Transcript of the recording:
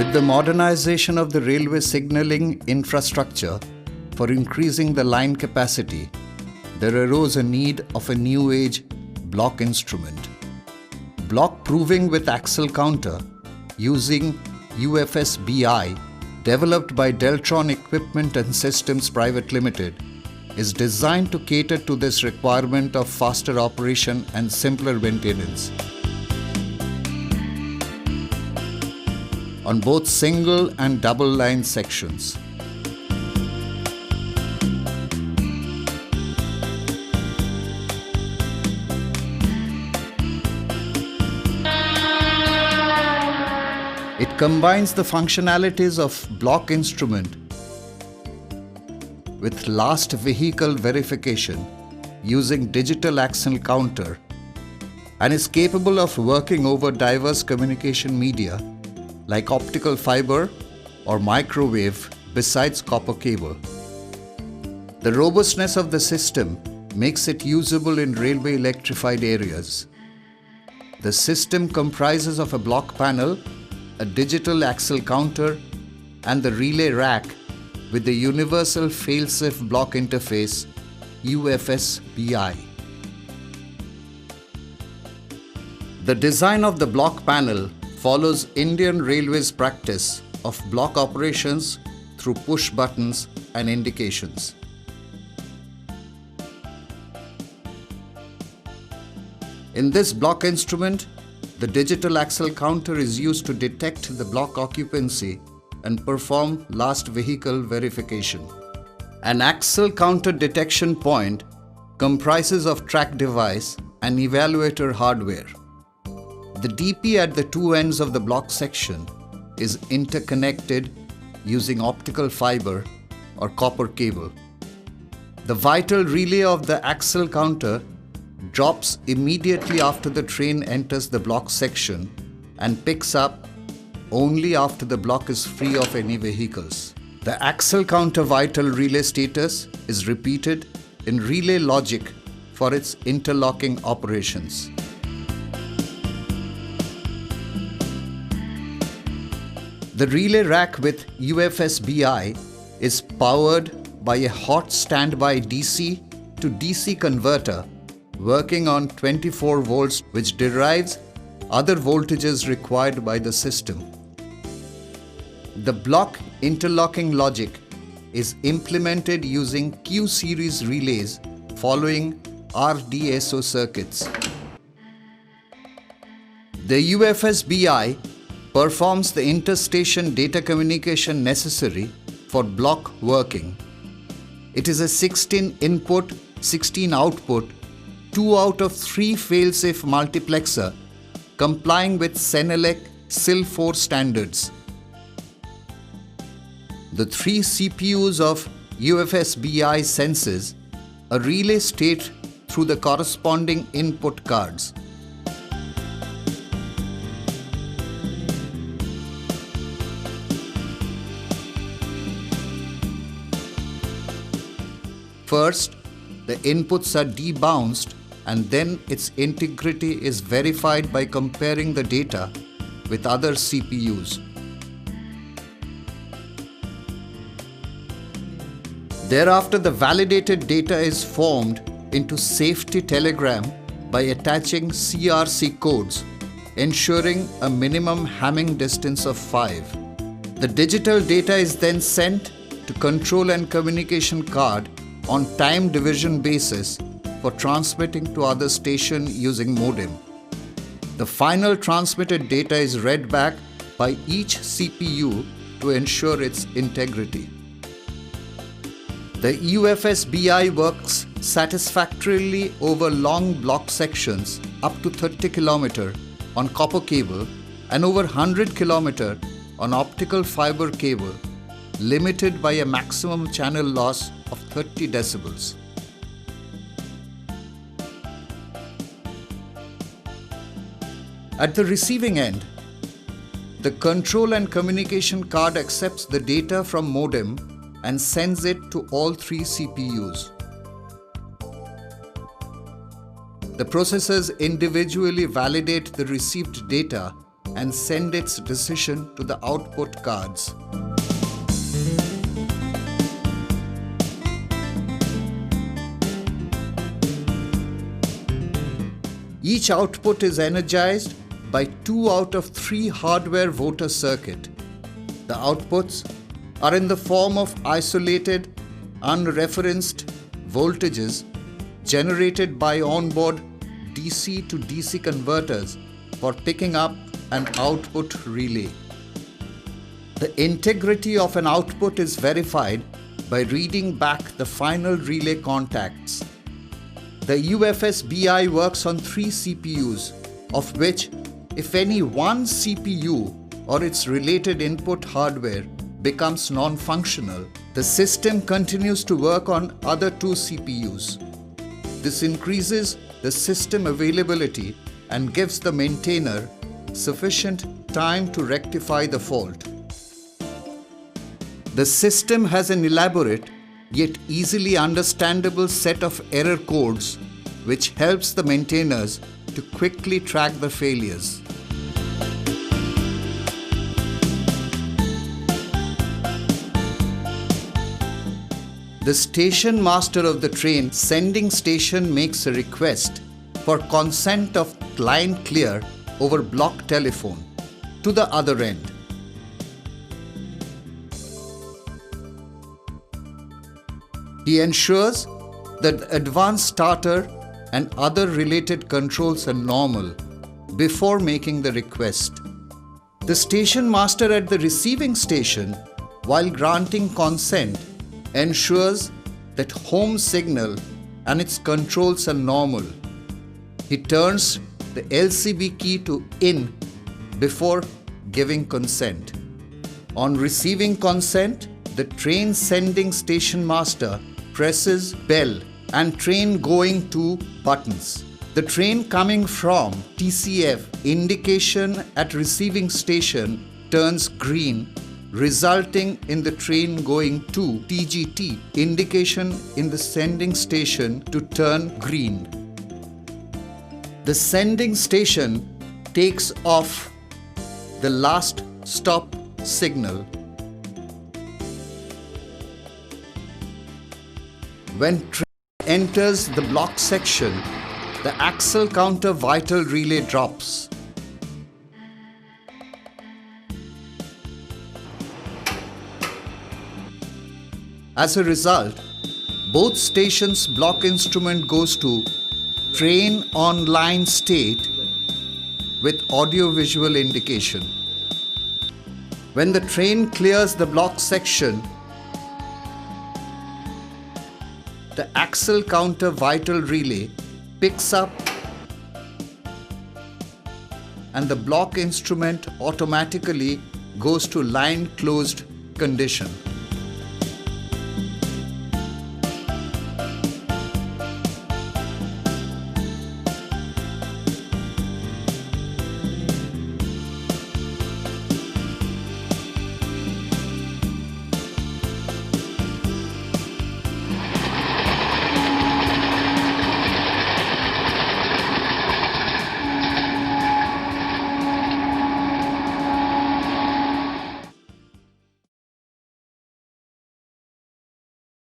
With the modernization of the railway signaling infrastructure for increasing the line capacity, there arose a need of a new age block instrument. Block proving with axle counter using UFS-BI, developed by Deltron Equipment and Systems Private Limited, is designed to cater to this requirement of faster operation and simpler maintenance. On both single and double line sections. It combines the functionalities of block instrument with last vehicle verification using digital axle counter and is capable of working over diverse communication media like optical fiber or microwave besides copper cable. The robustness of the system makes it usable in railway electrified areas. The system comprises of a block panel, a digital axle counter, and the relay rack with the Universal Failsafe Block Interface UFS-BI. The design of the block panel follows Indian Railways practice of block operations through push buttons and indications. In this block instrument, the digital axle counter is used to detect the block occupancy and perform last vehicle verification. An axle counter detection point comprises of track device and evaluator hardware. The DP at the two ends of the block section is interconnected using optical fiber or copper cable. The vital relay of the axle counter drops immediately after the train enters the block section and picks up only after the block is free of any vehicles. The axle counter vital relay status is repeated in relay logic for its interlocking operations. The relay rack with UFS-BI is powered by a hot standby DC to DC converter working on 24 volts, which derives other voltages required by the system. The block interlocking logic is implemented using Q-series relays following RDSO circuits. The UFS-BI performs the interstation data communication necessary for block working. It is a 16 input, 16 output, 2 out of 3 failsafe multiplexer complying with Senelec SIL4 standards. The 3 CPUs of UFS-BI senses a relay state through the corresponding input cards. First, the inputs are debounced and then its integrity is verified by comparing the data with other CPUs. Thereafter, the validated data is formed into safety telegram by attaching CRC codes, ensuring a minimum Hamming distance of 5. The digital data is then sent to control and communication card on time division basis for transmitting to other station using modem. The final transmitted data is read back by each CPU to ensure its integrity. The UFS-BI works satisfactorily over long block sections up to 30 km on copper cable and over 100 km on optical fiber cable, limited by a maximum channel loss of 30 decibels. At the receiving end, the control and communication card accepts the data from modem and sends it to all 3 CPUs. The processors individually validate the received data and send its decision to the output cards. Each output is energized by 2 out of 3 hardware voter circuit. The outputs are in the form of isolated, unreferenced voltages generated by onboard DC to DC converters for picking up an output relay. The integrity of an output is verified by reading back the final relay contacts. The UFS BI works on 3 CPUs, of which, if any one CPU or its related input hardware becomes non-functional, the system continues to work on other 2 CPUs. This increases the system availability and gives the maintainer sufficient time to rectify the fault. The system has an elaborate yet easily understandable set of error codes which helps the maintainers to quickly track the failures. The station master of the train sending station makes a request for consent of line clear over block telephone to the other end. He ensures that the advanced starter and other related controls are normal before making the request. The station master at the receiving station, while granting consent, ensures that home signal and its controls are normal. He turns the LCB key to in before giving consent. On receiving consent, the train sending station master presses bell and train going to buttons. The train coming from TCF indication at receiving station turns green, resulting in the train going to TGT indication in the sending station to turn green. The sending station takes off the last stop signal. When train enters the block section, the axle counter vital relay drops. As a result, both stations' block instrument goes to train online state with audio-visual indication. When the train clears the block section, the axle counter vital relay picks up and the block instrument automatically goes to line closed condition.